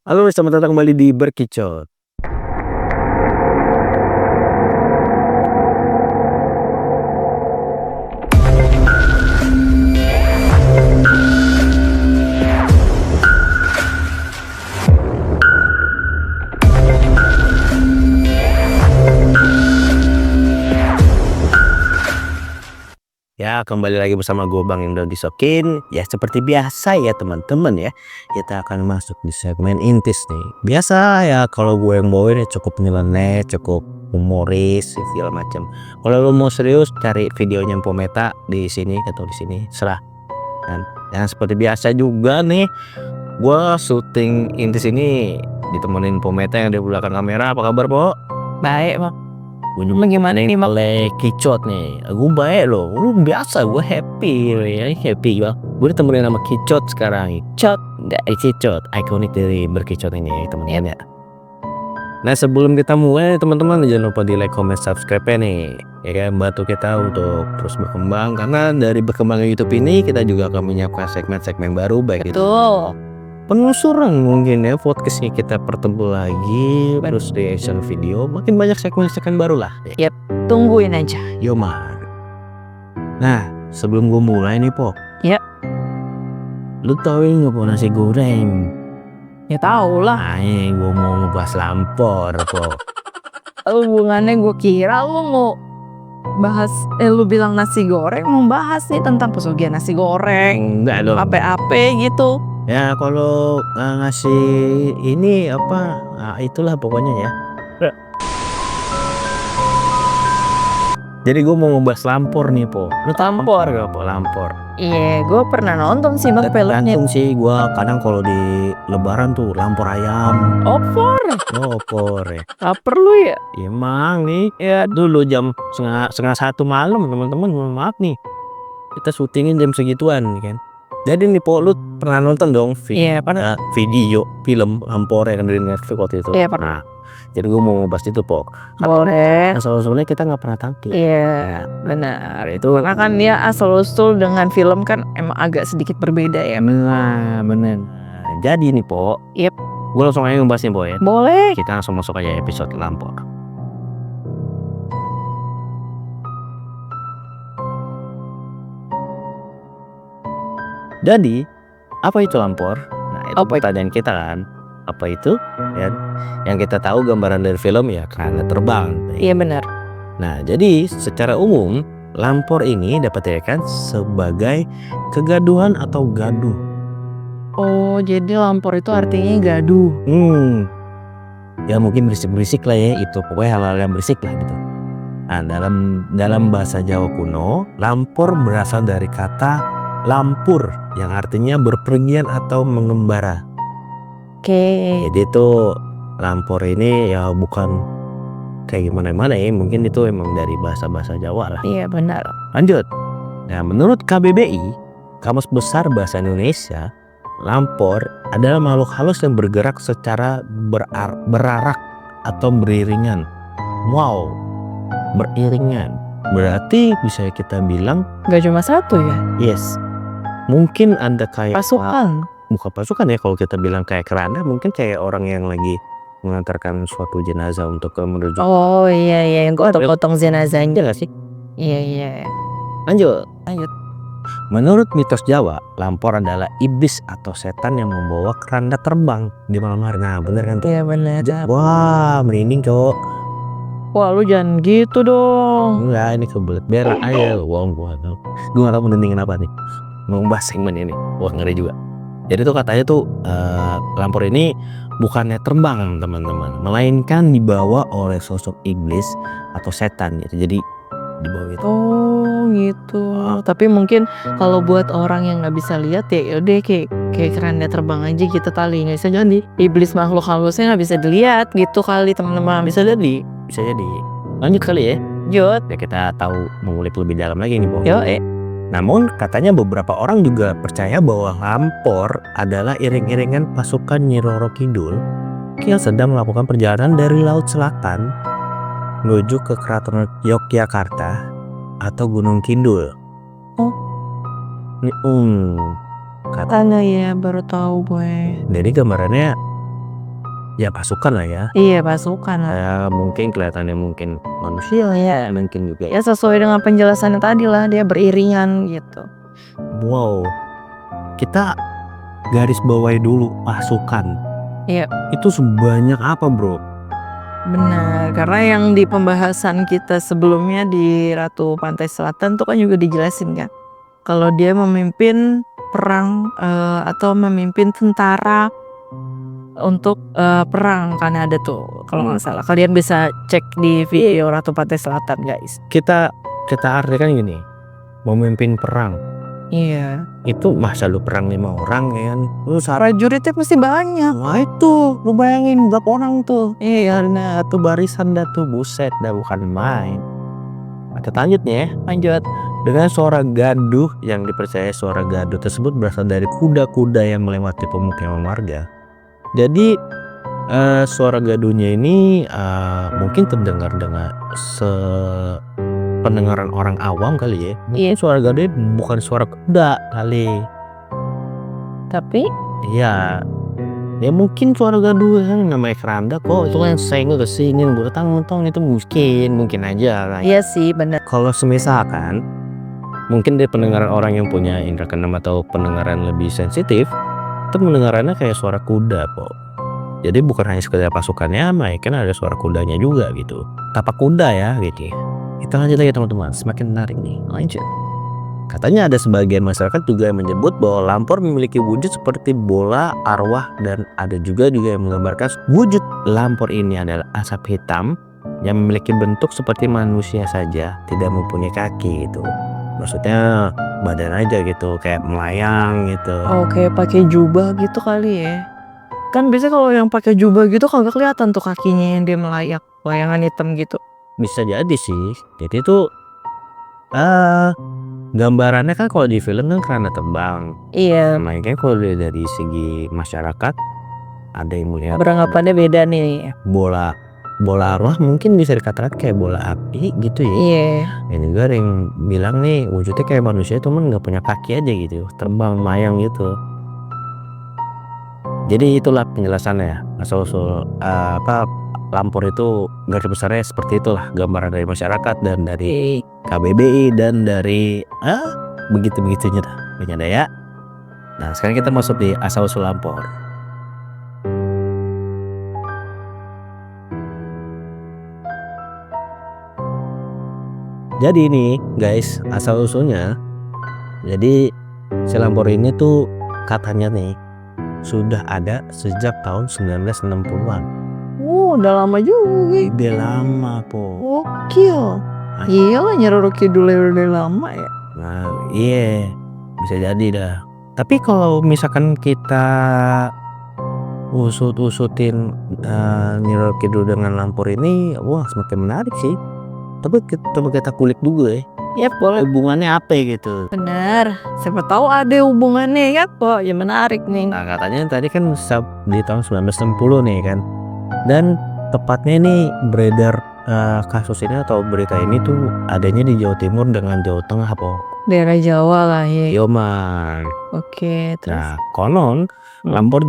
Halo, selamat datang kembali di Berkicot. Ya, kembali lagi bersama gue Bang Indo Disokin. Ya, seperti biasa ya teman-teman ya, kita akan masuk di segmen intis nih. Biasa ya kalau gue yang bawain ya cukup nyeleneh, cukup humoris, segala macam. Kalau lo mau serius, cari videonya Pometa di sini atau di sini, serah. Dan seperti biasa juga nih, gue syuting intis ini ditemenin Pometa yang di belakang kamera. Apa kabar, Po? Baik, Bang. Gue juga gimana ini oleh Kicot nih. Gue baik loh, lu biasa gue happy ya, happy banget. Gue ditemenin sama Kicot sekarang. Kicot dari Kicot, ikonik dari Berkicot ini temen-temen ya. Nah, sebelum kita mulai teman-teman jangan lupa di like, comment, subscribe nih, ya kan, bantu kita untuk terus berkembang. Karena dari berkembangnya YouTube ini kita juga akan menyiapkan segmen-segmen baru baik itu penelusuran mungkin ya, podcastnya kita pertemu lagi, terus reaction video, makin banyak segmen-segmen baru lah. Yap, tungguin aja. Yo man. Nah, sebelum gue mulai nih, Po. Ya. Lu tau ini nggak, Po, nasi goreng? Ya tau lah. Gue mau ngebahas lampor, Po. Hubungannya gue kira lu mau bahas, lu bilang nasi goreng, mau bahas nih tentang pesugihan nasi goreng. Enggak dong. Apa gitu. Ya kalau ngasih ini apa, itulah pokoknya ya. Jadi gue mau ngebahas lampor nih, Po. Lu tampor gak, Po, lampor? Iya, gue pernah nonton sih Bang filmnya. Tergantung sih, gue kadang kalau di lebaran tuh lampor ayam. Opor. Opor ya. Laper lu ya? Emang nih, ya dulu jam setengah satu malam teman-teman, mohon maaf nih, kita syutingin jam segituan kan. Jadi nih, Po, lu pernah nonton dong video film lampor yang dari Netflix waktu itu? Iya, pernah. Nah, jadi gue mau ngebahas itu, Po. Boleh. Asal-usulnya kita nggak pernah tampil. Iya, benar. Itu karena kan ya asal-usul dengan film kan emang agak sedikit berbeda ya. Nah, bener. Jadi nih, Po. Yep. Gue langsung aja ngebahasnya, Po ya. Boleh. Kita langsung masuk aja episode lampor. Jadi, apa itu lampor? Nah, itu pertanyaan kita kan. Apa itu? Ya, yang kita tahu gambaran dari film ya keranda terbang. Iya benar. Nah, jadi secara umum lampor ini dapat dikatakan sebagai kegaduhan atau gaduh. Oh, jadi lampor itu artinya gaduh. Ya mungkin berisik-berisik lah ya, itu pokoknya hal-hal yang berisik lah gitu. Nah, dalam bahasa Jawa kuno, lampor berasal dari kata lampur yang artinya berpergian atau mengembara. Oke. Jadi itu lampor ini ya bukan kayak gimana-mana ya, mungkin itu emang dari bahasa-bahasa Jawa lah. Iya benar. Lanjut. Nah, menurut KBBI, Kamus Besar Bahasa Indonesia, lampor adalah makhluk halus yang bergerak secara berarak atau beriringan. Wow, beriringan. Berarti bisa kita bilang Gak cuma satu ya? yes. Mungkin ada kayak pasukan. Bukan pasukan ya, kalau kita bilang kayak keranda mungkin kayak orang yang lagi mengantarkan suatu jenazah untuk menuju. Oh iya yang potong jenazahnya. Iya gak sih? Iya. Lanjut. Menurut mitos Jawa, lampor adalah iblis atau setan yang membawa keranda terbang di malam hari. Nah, bener kan tuh? Iya benar. Wah, merinding, Cok. Wah, lu jangan gitu dong. Enggak, ini kebelet berak aja. Wah, gue gak tau menendingin apa nih. Mau bahas segmen ini. Wah, ngeri juga. Jadi tuh katanya tuh lampor ini bukannya terbang teman-teman, melainkan dibawa oleh sosok iblis atau setan gitu. Jadi dibawa itu. Oh gitu. Tapi mungkin kalau buat orang yang nggak bisa lihat ya udah kayak keranda terbang aja gitu kali, nggak bisa jadi iblis makhluk halusnya nggak bisa dilihat gitu kali teman-teman. Bisa jadi. Lanjut kali ya. Lanjut. Ya kita tahu mengulik lebih dalam lagi nih, Bang. Yo. Namun katanya beberapa orang juga percaya bahwa lampor adalah iring-iringan pasukan Nyi Roro Kidul yang sedang melakukan perjalanan dari Laut Selatan menuju ke Keraton Yogyakarta atau Gunung Kidul. Oh. Katanya ya baru tahu gue. Jadi gambarannya ya pasukan lah ya. Iya, pasukan lah. Ya mungkin kelihatannya mungkin manusia ya, mungkin juga. Ya sesuai dengan penjelasannya tadi lah, dia beriringan gitu. Wow, kita garis bawahi dulu pasukan. Iya. Itu sebanyak apa bro? Benar, karena yang di pembahasan kita sebelumnya di Ratu Pantai Selatan tuh kan juga dijelasin kan, kalau dia memimpin perang atau memimpin tentara untuk perang, kan ada tuh kalau nggak salah. Kalian bisa cek di video Ratu Pantai Selatan guys. Kita artikan gini, memimpin perang. Iya. Itu masa lu perang 5 orang ya kan? Lu Prajuritnya pasti banyak. Wah itu, lu bayangin berapa orang tuh? Iya, nah tuh barisan dah tuh, buset dah, bukan main. Kita lanjut nih ya. Lanjut. Dengan suara gaduh yang dipercaya suara gaduh tersebut berasal dari kuda-kuda yang melewati pemukiman warga. Jadi suara gaduhnya ini mungkin terdengar dengan pendengaran orang awam kali ya. Mungkin suara gaduhnya bukan suara kuda kali. Tapi Iya, ya mungkin suara gaduh kan namanya keranda kok. Itu kan senggol kesini bertang-tang, itu mungkin aja lah. iya sih benar. Kalau semisalkan mungkin dari pendengaran orang yang punya indera keenam atau pendengaran lebih sensitif, itu mendengarannya kayak suara kuda kok. Jadi bukan hanya sekedar pasukannya, kan ada suara kudanya juga gitu. Tapak kuda ya gitu. Kita lanjut lagi teman-teman, semakin menarik nih. Lanjut. Katanya ada sebagian masyarakat juga yang menyebut bahwa lampor memiliki wujud seperti bola arwah, dan ada juga yang menggambarkan wujud lampor ini adalah asap hitam yang memiliki bentuk seperti manusia saja, tidak mempunyai kaki gitu. Maksudnya badan aja gitu, kayak melayang gitu. Oke, pakai jubah gitu kali ya. Kan biasanya kalau yang pakai jubah gitu kagak kelihatan tuh kakinya yang dia melayang, layangan hitam gitu. Bisa jadi sih. Jadi itu gambarannya kan kalau di film kan keranda terbang. Iya. Makanya kalau dari segi masyarakat ada yang melihat Beranggapannya beda nih. bola arwah mungkin bisa dikatakan kayak bola api gitu ya. Iya. Dan juga ada yang bilang nih wujudnya kayak manusia cuman nggak punya kaki aja gitu, terbang melayang gitu. Jadi itulah penjelasannya, asal-usul lampor itu garis besarnya seperti itulah gambaran dari masyarakat dan dari KBBI dan dari begitu-begitunya dah ya. Nah sekarang kita masuk di asal-usul lampor. Jadi ini guys asal-usulnya, jadi si lampor ini tuh katanya nih sudah ada sejak tahun 1960-an. Udah lama juga. Udah lama po. Gokil. Iyalah Nyi Roro Kidul udah lama ya. Nah iya bisa jadi dah. Tapi kalau misalkan kita usut-usutin Nyi Roro Kidul dengan lampor ini, wah semakin menarik sih. Tapi kita kulik dulu ya. Ya boleh. Hubungannya apa gitu? Benar. Siapa tahu ada hubungannya ya kok. Ya menarik nih. Nah katanya tadi kan di tahun 1960 nih kan. Dan tepatnya ini beredar kasus ini atau berita ini tuh adanya di Jawa Timur dengan Jawa Tengah po. Daerah Jawa lah ya. Yoman. Oke, terus. Nah konon lampor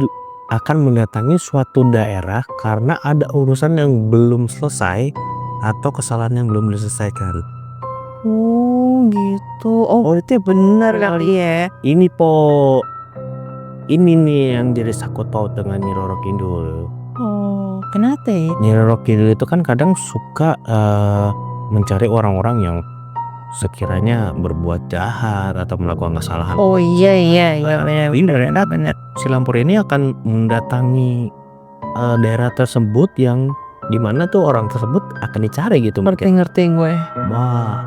akan mendatangi suatu daerah karena ada urusan yang belum selesai atau kesalahan yang belum diselesaikan. Oh gitu. Oh itu benar kali ya. Ini po, ini nih yang jadi sakut paut dengan Nyi Roro Kidul. Oh kenapa ya? Nyi Roro Kidul itu kan kadang suka mencari orang-orang yang sekiranya berbuat jahat atau melakukan kesalahan. Oh iya benar. Si lampor ini akan mendatangi daerah tersebut yang dimana tuh orang tersebut akan dicari gitu. Ngerti gue. Wah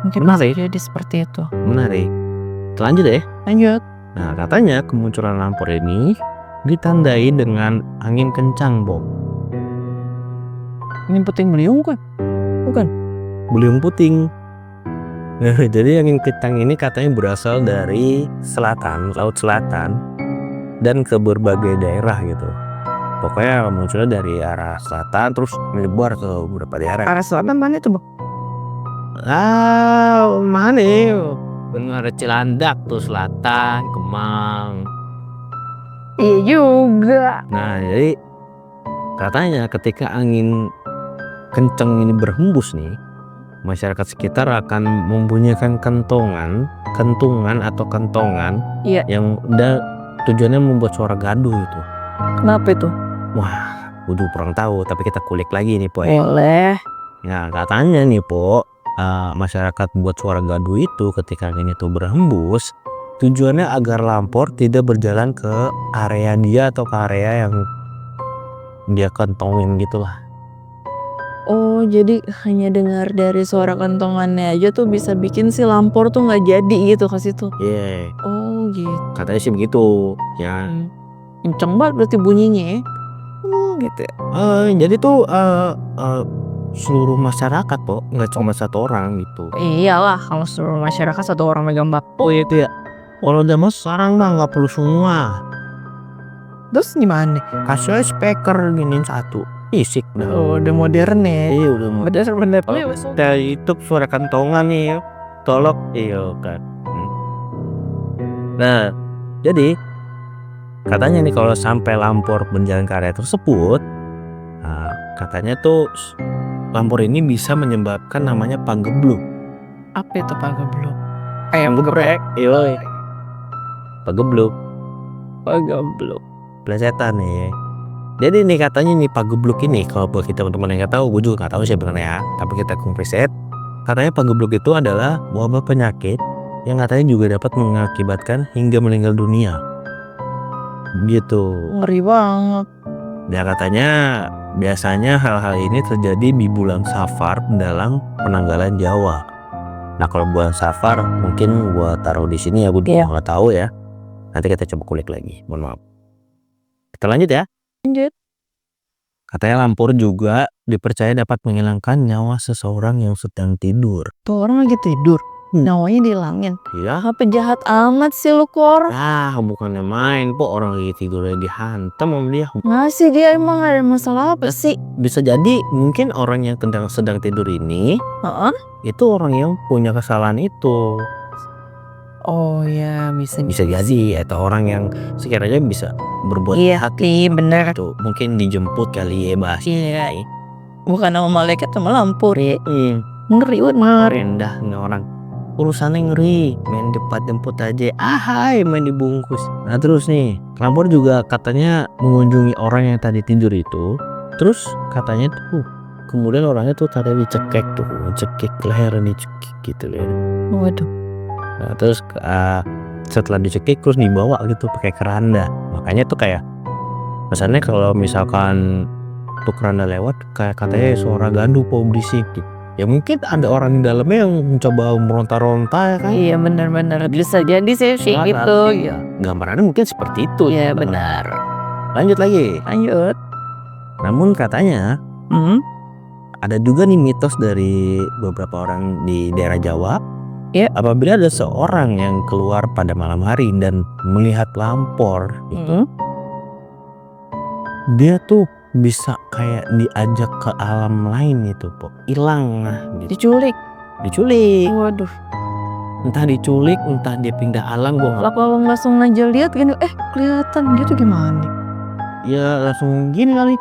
Mungkin menarik. jadi seperti itu. Menarik. Lanjut deh. Lanjut. Nah katanya kemunculan lampor ini ditandai dengan angin kencang Bob. Ini puting beliung kan? Bukan. Beliung puting. Nah, jadi angin kencang ini katanya berasal dari selatan, laut selatan, dan ke berbagai daerah gitu. Pokoknya munculnya dari arah selatan terus menyebar ke beberapa daerah. Arah selatan mana itu, Bang? Mana ya? Bener Cilandak tuh selatan, Kemang. Iya juga. Nah jadi Katanya ketika angin kenceng ini berhembus nih, masyarakat sekitar akan membunyikan kentungan atau kentongan Iya. yang tujuannya membuat suara gaduh itu. Kenapa itu? Wah, waduh kurang tahu, tapi kita kulik lagi nih Po. Boleh. Nah katanya nih Po, masyarakat buat suara gaduh itu ketika angin itu berhembus, tujuannya agar lampor tidak berjalan ke area dia atau ke area yang dia kentongin gitulah. Oh, jadi hanya dengar dari suara kentongannya aja tuh bisa bikin si lampor tuh nggak jadi gitu ke situ. Iya, Oh gitu. katanya sih begitu ya. Kenceng banget berarti bunyinya ya. Gitu. Jadi tuh seluruh masyarakat Po, nggak cuma satu orang gitu. Iyalah, kalau seluruh masyarakat satu orang megang bapuk. Oh itu ya. Kalau zaman sekarang mah nggak perlu semua. Terus gimana nih? Kasih aja speaker giniin satu, isik dah. Oh, udah modern ya. Iya udah mau. Bener. Dari itu suara kantongan nih ya. Tolok iya kan. Nah, jadi katanya nih kalau sampai lampor berjalan ke area tersebut, katanya tuh lampor ini bisa menyebabkan namanya pagebluk. Apa itu pagebluk? Ayam geprek, iya. Pagebluk, plesetan nih. Jadi nih katanya nih pagebluk ini, kalau buat kita teman-teman yang nggak tahu, gue juga nggak tahu sih sebenarnya. Tapi kita riset, katanya pagebluk itu adalah wabah penyakit yang katanya juga dapat mengakibatkan hingga meninggal dunia. Gitu. Ngeri banget. Ya katanya biasanya hal-hal ini terjadi di bulan Safar dalam penanggalan Jawa. Nah kalau bulan Safar mungkin gua taruh di sini ya, gue nggak tahu ya. Nanti kita coba kulik lagi. Mohon maaf. Kita lanjut ya. Lanjut. Katanya lampor juga dipercaya dapat menghilangkan nyawa seseorang yang sedang tidur. Tuh orang lagi tidur, nyawanya dihilangin. Iya. Apa jahat amat sih lu Kor? Ah bukannya main Po, orang lagi tidurnya dihantam sama dia. Ngasih dia emang ada masalah apa sih? Bisa jadi mungkin orang yang sedang tidur ini itu orang yang punya kesalahan itu. Oh ya bisa jadi atau orang yang sekiranya bisa berbuat jahat bener. itu mungkin dijemput kali ya bahas. Iya. Bukan nama malaikat sama lampur ya. Ngeri Rendah nih orang, urusannya ngeri, main depan jemput aja, hai main dibungkus. Nah terus nih lampor juga katanya mengunjungi orang yang tadi tidur itu. Terus katanya tuh kemudian orangnya tuh tadi dicekik lehernya, dicekik gitu loh. Waduh. Nah, terus setelah dicekik terus dibawa gitu pakai keranda. Makanya tuh kayak pesannya kalau misalkan tuh keranda lewat kayak katanya suara gaduh Po, berisik gitu. Ya mungkin ada orang di dalamnya yang mencoba meronta-ronta ya kan. Iya benar-benar bisa jadi sih gitu. Iya. Gambarannya mungkin seperti itu. Iya benar. Lanjut lagi. Lanjut. Namun katanya ada juga nih mitos dari beberapa orang di daerah Jawa. Ya. Apabila ada seorang yang keluar pada malam hari dan melihat lampor itu, dia tuh bisa kayak diajak ke alam lain itu Po, hilang lah gitu. Diculik. Waduh. Entah diculik, entah dia pindah alam, gua nggak. Lah kalau langsung aja lihat gini, kelihatan gitu gimana? Ya langsung gini kali.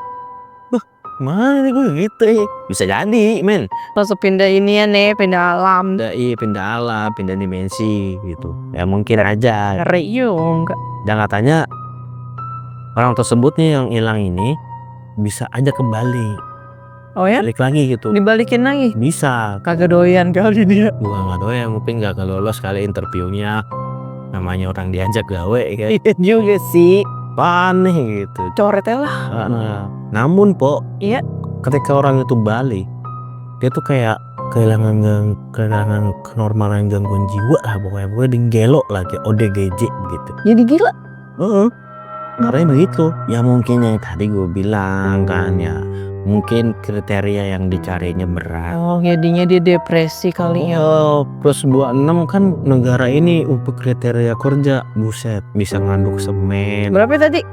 Mana nih gue gitu ya. Bisa jadi men. Langsung pindah ini ya nih, pindah alam. Pindah alam, pindah dimensi gitu. Ya mungkin aja. Ngeri juga. Dan katanya orang tersebut nih yang hilang ini bisa aja kembali. Oh ya? Balik lagi gitu. Dibalikin lagi? Bisa. Kagak doyan kali dia. Gua nggak doyan, mungkin nggak lolos kali interviewnya. Namanya orang diajak gawe kan. Iya juga sih. Aneh gitu. Coretnya lah. Namun Po, iya, ketika orang itu balik, dia tuh kayak kehilangan kenormalan gangguan jiwa lah pokoknya. Gue gelo lah kayak ODGJ gitu. Jadi gila. Karena begitu. Ya mungkin yang tadi gue bilang kan ya, mungkin kriteria yang dicarinya berat. Oh jadinya dia depresi kali ya. Plus 26 kan negara ini untuk kriteria kerja, buset, bisa ngaduk semen. Berapa tadi?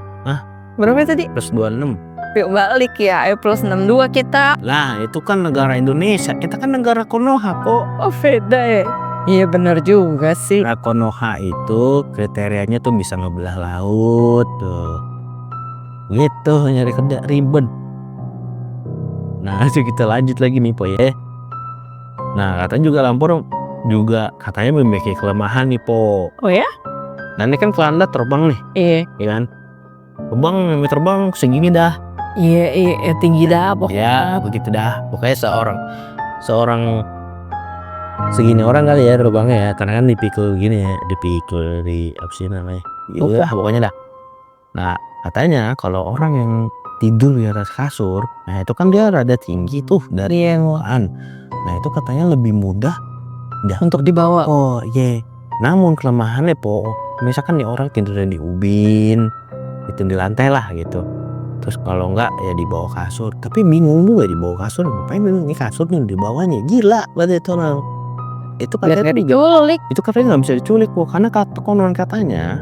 Berapa tadi? Plus 26. Yuk balik ya, plus 62 kita. Lah itu kan negara Indonesia, kita kan negara Konoha kok. Oh beda ya. Iya benar juga sih. Nah Konoha itu kriterianya tuh bisa ngebelah laut tuh. Gitu nyari kerja ribet. Nah kita lanjut lagi nih Po ya. Nah katanya juga Lampor juga katanya memiliki kelemahan nih Po. Oh ya? Nah ini kan keranda terbang nih, Iya. ya kan? Terbang segini dah. Iya, tinggi dah pokoknya. Ya begitu dah. Pokoknya seorang segini orang kali ya terbangnya ya, karena kan dipikul gini ya, dipikul di apa sih namanya? Ya udah pokoknya dah. Nah katanya kalau orang yang tidur di atas kasur, nah itu kan dia rada tinggi tuh dari bawaan. Nah itu katanya lebih mudah Untuk dibawa. Oh iya. Namun kelemahannya Po, misalkan nih orang tidurnya di ubin, itu di lantai lah gitu. Terus kalau enggak ya di bawah kasur. Tapi bingung juga di bawah kasur, ngapain ini kasur nih di bawahnya, gila berarti itu orang. Itu Biar katanya nggak diculik. itu katanya nggak bisa diculik Po, karena konon katanya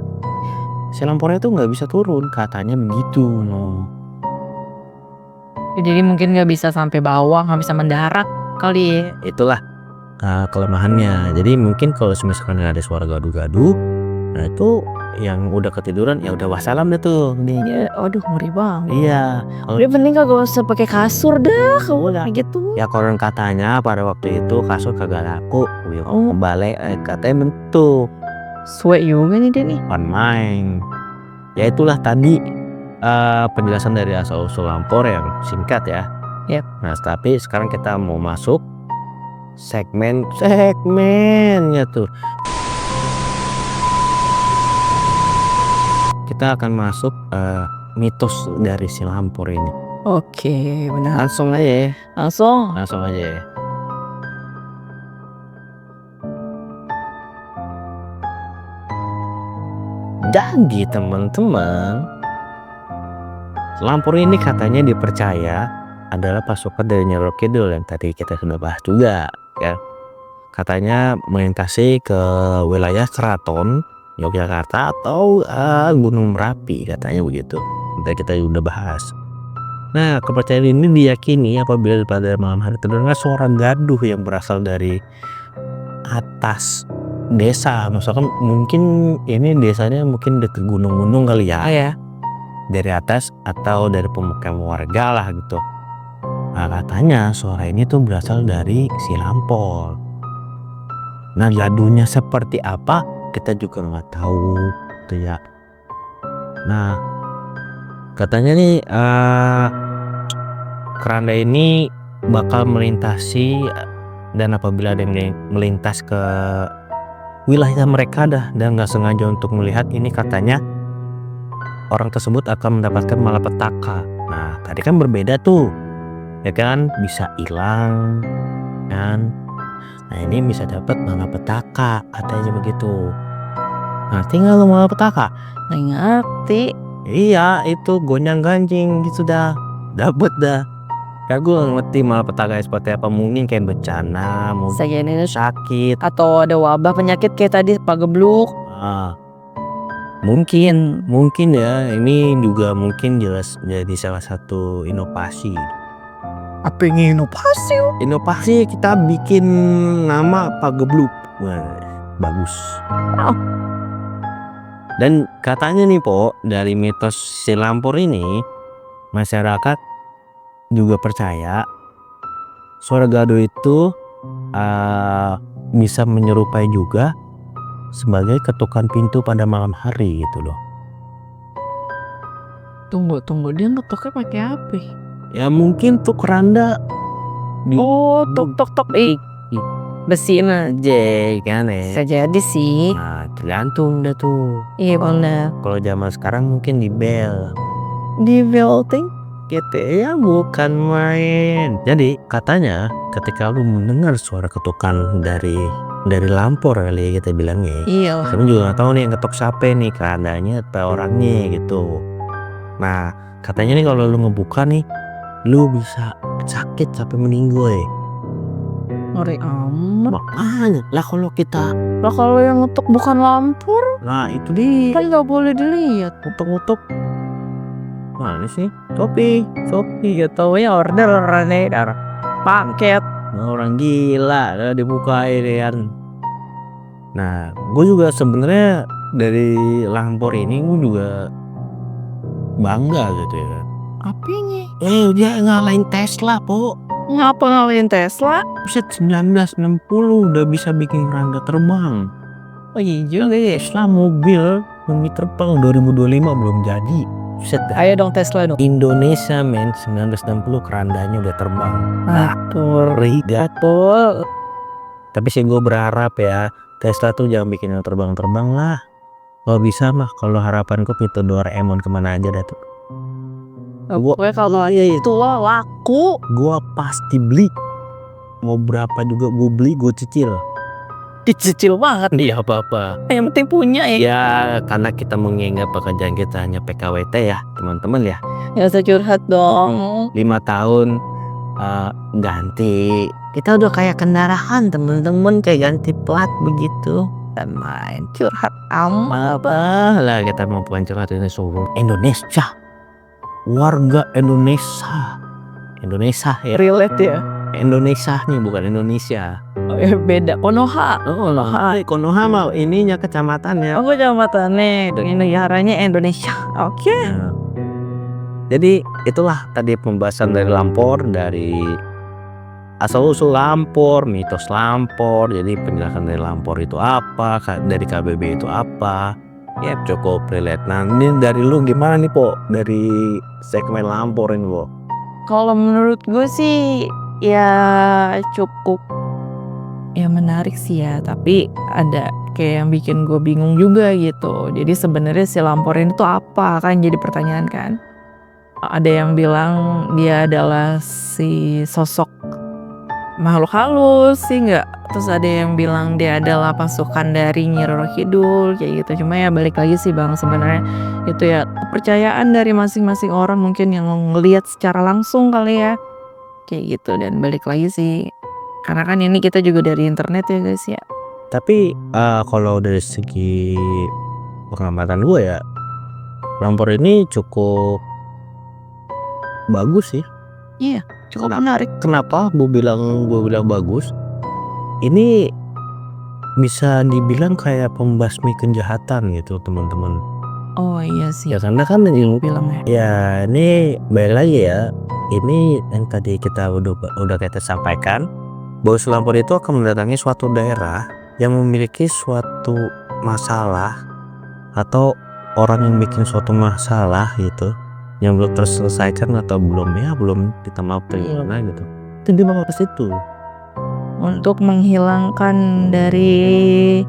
si Lampornya tuh nggak bisa turun, katanya begitu no. Jadi mungkin nggak bisa sampai bawah, nggak bisa mendarat kali ya. Itulah kelemahannya. Jadi mungkin kalau misalkan ada suara gaduh-gaduh, nah itu yang udah ketiduran ya udah wassalam deh tuh nih. Ya, aduh ngeri banget. Iya. Udah penting kagak usah pakai kasur dah kalau gitu. Ya konon katanya pada waktu itu kasur kagak laku. Balik katanya bentuk Suwe juga nih dia nih. pan main. Ya itulah tadi penjelasan dari asal usul Lampor yang singkat ya. Yap. Nah tapi sekarang kita mau masuk segmennya tuh. Kita akan masuk mitos dari si Lampor ini. Oke, benar. Langsung aja ya. Langsung. Langsung aja ya. Jadi teman-teman, Lampor ini katanya dipercaya adalah pasukan dari Nyi Roro Kidul yang tadi kita sudah bahas juga ya. Katanya melintasi ke wilayah Keraton Yogyakarta atau Gunung Merapi, katanya begitu. Tadi kita sudah bahas. Nah kepercayaan ini diyakini apabila pada malam hari terdengar suara gaduh yang berasal dari atas desa. Misalkan mungkin ini desanya mungkin dekat gunung-gunung kali ya. Ya. Dari atas atau dari pemukiman warga lah gitu. Nah katanya suara ini tuh berasal dari si Lampor. Nah gaduhnya seperti apa kita juga nggak tahu gitu ya. Nah katanya nih keranda ini bakal melintasi, dan apabila ada yang melintas ke wilayah mereka dan nggak sengaja untuk melihat ini, katanya orang tersebut akan mendapatkan malapetaka. Nah tadi kan berbeda tuh ya kan, bisa hilang kan. Nah ini bisa dapat malapetaka katanya begitu. Ngerti nggak lo malapetaka? Nggak ngerti. Iya itu gonjang ganjing gitu dah, dapet dah. Ya gue ngerti malapetaka seperti apa, mungkin kayak bencana, mungkin sakit, Atau ada wabah penyakit kayak tadi pagebluk. mungkin ya ini juga mungkin jelas jadi salah satu inovasi. Apa yang inovasi? Inovasi kita bikin nama pagebluk. Wah, bagus. Dan katanya nih Po, dari mitos si Lampor ini masyarakat juga percaya suara gaduh itu bisa menyerupai juga sebagai ketukan pintu pada malam hari gitu loh. Tunggu, dia ngetoknya pakai apa? Ya mungkin tuh keranda tok besiin aja kan ya. bisa jadi sih. Nah tergantung dah tuh. Iya bener. Kalau zaman sekarang mungkin di bel Belting. gitu ya, bukan main. Jadi katanya ketika lu mendengar suara ketukan dari Lampor kali ya kita bilangnya. Iya. Kami juga nggak tahu nih yang ketok siapa nih, kerandanya atau orangnya gitu. Nah katanya nih kalau lu ngebuka nih, lu bisa sakit sampai meninggal. Ngeri amat. Makanya lah Kalau yang ngetok bukan Lampor, nah itu dia kan nggak boleh dilihat. ngutuk. Mana sih? Shopee Ya tahu ya order paket. orang gila udah dibukain kan. Nah gue juga sebenarnya dari Lampor ini gue juga bangga gitu ya. Apanya? Dia ngalahin Tesla, Po. Ngapa ngalahin Tesla? Buset, 1960 udah bisa bikin keranda terbang. Oh iya juga ya. Tesla mobil demi terbang 2025 belum jadi. Buset dah. Ayo dong Tesla dong. Indonesia men 1960 kerandanya udah terbang. Betul. Betul. Tapi sih gue berharap ya Tesla tuh jangan bikin yang terbang-terbang lah. Kalau bisa mah, kalau harapanku pintu Doraemon kemana aja dah tuh. Pokoknya kalau itu lo laku. Gua pasti beli. Mau berapa juga gue beli, gue cicil. Dicicil banget. Iya apa-apa. Yang penting punya ya. Ya karena kita mengingat pekerjaan kita hanya PKWT ya teman-teman ya. Gak usah curhat dong. 5 tahun ganti. Kita udah kayak kendaraan teman-teman, kayak ganti plat begitu. Dan main curhat apa lah, kita mau curhat ini seluruh Indonesia. Warga Indonesia ya. Relate ya. Indonesia nih bukan Indonesia. Oh, ya beda. Konoha. Konoha mah ininya kecamatannya. Oh kecamatannya. Ini negaranya Indonesia. Oke. Nah, jadi itulah tadi pembahasan dari Lampor, dari asal-usul Lampor, mitos Lampor. Jadi penjelasan dari Lampor itu apa, dari KBB itu apa. Ya cukup relate. Nah ini dari lu gimana nih Po, dari segmen Lampor ini Po? Kalau menurut gue sih ya cukup ya menarik sih ya, tapi ada kayak yang bikin gue bingung juga gitu. Jadi sebenarnya si Lampor ini tuh apa kan, jadi pertanyaan kan. Ada yang bilang dia adalah si sosok makhluk halus sih nggak, terus ada yang bilang dia adalah pasukan dari Nyi Roro Kidul kayak gitu. Cuma ya balik lagi sih Bang, sebenarnya itu ya kepercayaan dari masing-masing orang mungkin yang ngelihat secara langsung kali ya kayak gitu. Dan balik lagi sih karena kan ini kita juga dari internet ya guys ya. Tapi kalau dari segi pengamatan gue ya, Lampor ini cukup bagus sih. Iya, cukup menarik. Kenapa gue bilang bagus? Ini bisa dibilang kayak pembasmi kejahatan gitu teman-teman. Oh iya sih. Ya karena kan ilmu Filmnya. ya ini balik lagi ya. Ini yang tadi kita udah kita sampaikan bahwa Lampor itu akan mendatangi suatu daerah yang memiliki suatu masalah atau orang yang bikin suatu masalah gitu yang belum terselesaikan atau belum kita maafkan gimana gitu. Itu dia bakal ke situ untuk menghilangkan dari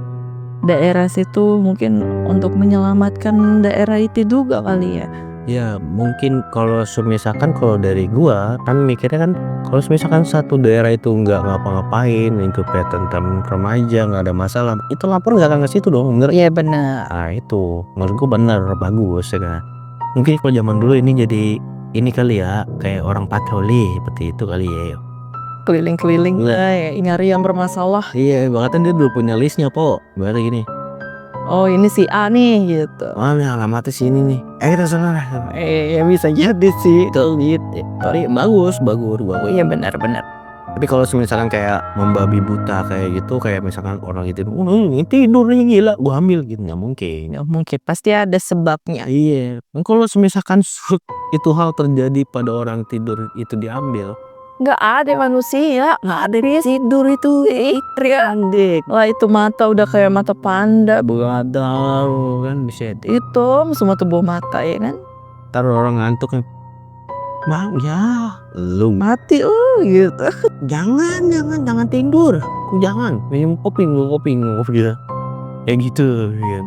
daerah situ, mungkin untuk menyelamatkan daerah itu juga kali ya. Ya mungkin kalau misalkan kalau dari gua kan mikirnya kan kalau misalkan satu daerah itu nggak ngapa-ngapain, hidupnya tentram remaja, nggak ada masalah, itu Lampor nggak akan ke situ dong, bener? Iya benar. Nah itu menurut gua bener, bagus ya kan. Mungkin kalau zaman dulu ini jadi ini kali ya, kayak orang patroli seperti itu kali ya. Keliling-keliling lah ya, nyari yang bermasalah. Iya bahkan dia dulu punya listnya Po, berarti gini. Oh ini si A nih gitu. Oh ini alamatnya sini nih, kita sana lah. Ya bisa jadi sih. Itu gitu. Tapi bagus. Iya benar-benar. Tapi kalau misalkan kayak membabi buta kayak gitu, kayak misalkan orang itu ini tidur nih gila, gua ambil gitu, nggak mungkin. Ya mungkin pasti ada sebabnya. Iya. Kalau misalkan itu hal terjadi pada orang tidur itu diambil, Nggak ada manusia, nggak ada dia tidur itu. Triandek. Lah itu mata udah kayak mata panda. ada kan bisa Itu semua tubuh mata ya kan. taruh orang ngantuk Bang ya lu Mati gitu. jangan tidur, jangan minum kopi gitu kayak gitu ya.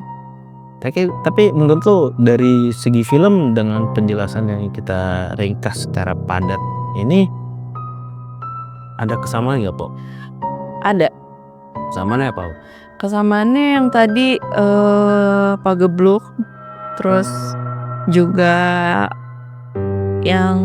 Tapi menurut lo dari segi film dengan penjelasan yang kita ringkas secara padat ini ada kesamaan nggak Po? Ada. Kesamaannya apa? Kesamaannya yang tadi pagebluk, terus juga yang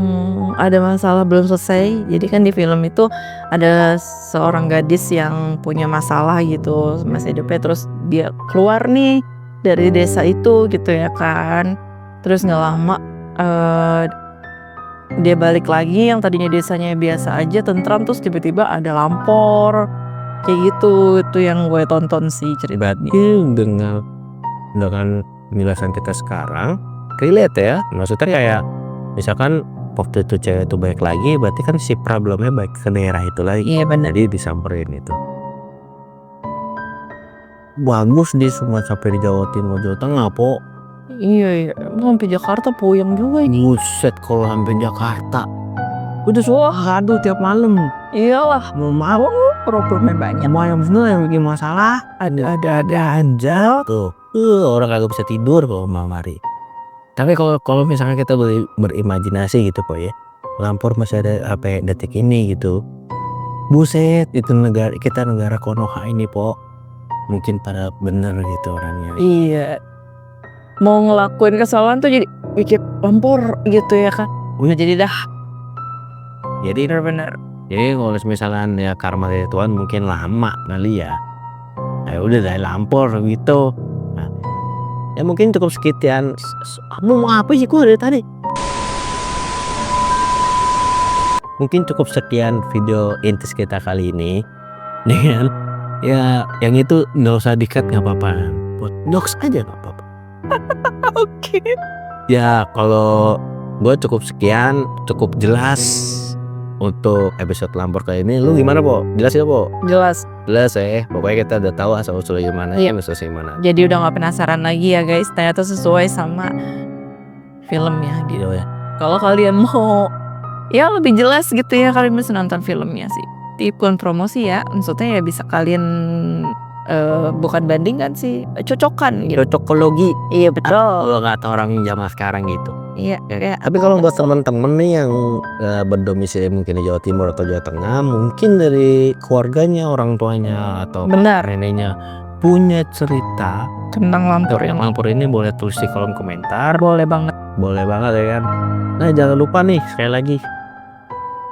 ada masalah belum selesai. Jadi kan di film itu ada seorang gadis yang punya masalah gitu masih hidupnya, terus dia keluar nih dari desa itu gitu ya kan. Terus nggak lama dia balik lagi, yang tadinya desanya biasa aja tentram, terus tiba-tiba ada Lampor kayak gitu. Itu yang gue tonton sih ceritanya. Dengan penjelasan kita sekarang relate ya, maksudnya kayak misalkan waktu itu cewek itu baik lagi, berarti kan si problemnya baik ke daerah itu lagi. Iya benar. Jadi disamperin itu. Bagus di semua sampai di Jawa Timur, Jawa Tengah, po. Iya, sampai Jakarta puyeng juga ini. Buset kalau sampai Jakarta. Udah aduh tiap malam. Iyalah, Mau problemnya banyak. yang bener yang bikin masalah. Ada aja. Tuh, orang kagak bisa tidur kalau malam hari. Tapi kalau misalnya kita berimajinasi gitu po ya, Lampur masih ada apa detik ini gitu. Buset, itu negara Konoha ini po. Mungkin pada bener gitu orangnya. Iya. Mau ngelakuin kesalahan tuh jadi bikin Lampur gitu ya kan. Udah Jadi dah jadi bener-bener. Jadi kalau misalkan ya karma dari Tuhan mungkin lama kali ya. Ya udah dari Lampur gitu. Nah, ya mungkin cukup sekian. Kamu mau apa sih gua dari tadi? Mungkin cukup sekian video intis kita kali ini. Dengan ya yang itu nggak usah dikat nggak apa-apa. Buat dox aja nggak apa-apa. Oke. Ya kalau gue cukup sekian, cukup jelas untuk episode Lampur kali ini. Lu gimana po? Jelas ya po? Jelas. Jelas ya. Pokoknya kita udah tahu asal usulnya gimana, Iya. gimana. Jadi udah nggak penasaran lagi ya guys. Ternyata sesuai sama filmnya gitu. Gitu ya. Kalau kalian mau ya lebih jelas gitu ya, kalian bisa nonton filmnya sih. Tipun promosi ya, maksudnya ya bisa kalian bukan bandingkan sih, cocokan gitu. Cocokologi. Iya betul. Kalau kata orang zaman sekarang gitu. Iya kayak. Tapi kalau buat teman-teman nih yang berdomisili mungkin di Jawa Timur atau Jawa Tengah, mungkin dari keluarganya, orang tuanya atau Benar. neneknya punya cerita Tentang Lampur yang Lampur ini, boleh tulis di kolom komentar. boleh banget. Boleh banget ya kan. Nah jangan lupa nih sekali lagi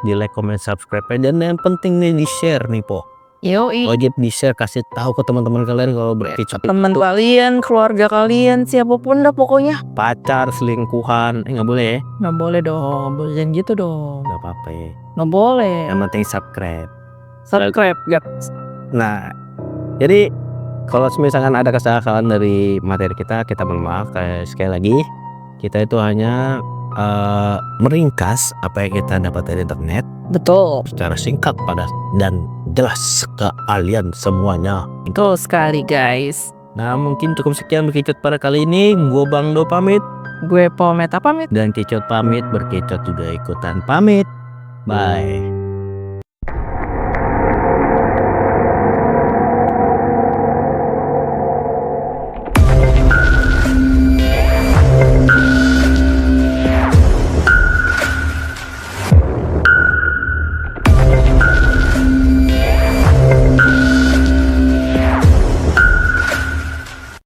di like, comment, subscribe, dan yang penting nih di share nih po. Yoi. Wajib di share, kasih tahu ke teman-teman kalian kalau berkicot Teman kalian, keluarga kalian, siapapun dah pokoknya. pacar, selingkuhan, nggak boleh ya? Nggak boleh dong, jangan gitu dong. Nggak apa-apa ya. Nggak boleh. Yang penting subscribe. Subscribe guys. Nah, jadi kalau misalkan ada kesalahan dari materi kita mohon maaf. Sekali lagi kita itu hanya meringkas apa yang kita dapat dari internet Betul. secara singkat, padat, dan jelas ke kalian semuanya. Betul sekali guys. Nah mungkin cukup sekian berkicot pada kali ini. Gue Bang Do pamit. Gue Pometa pamit. Dan Kicot pamit, berkicot juga ikutan pamit. Bye.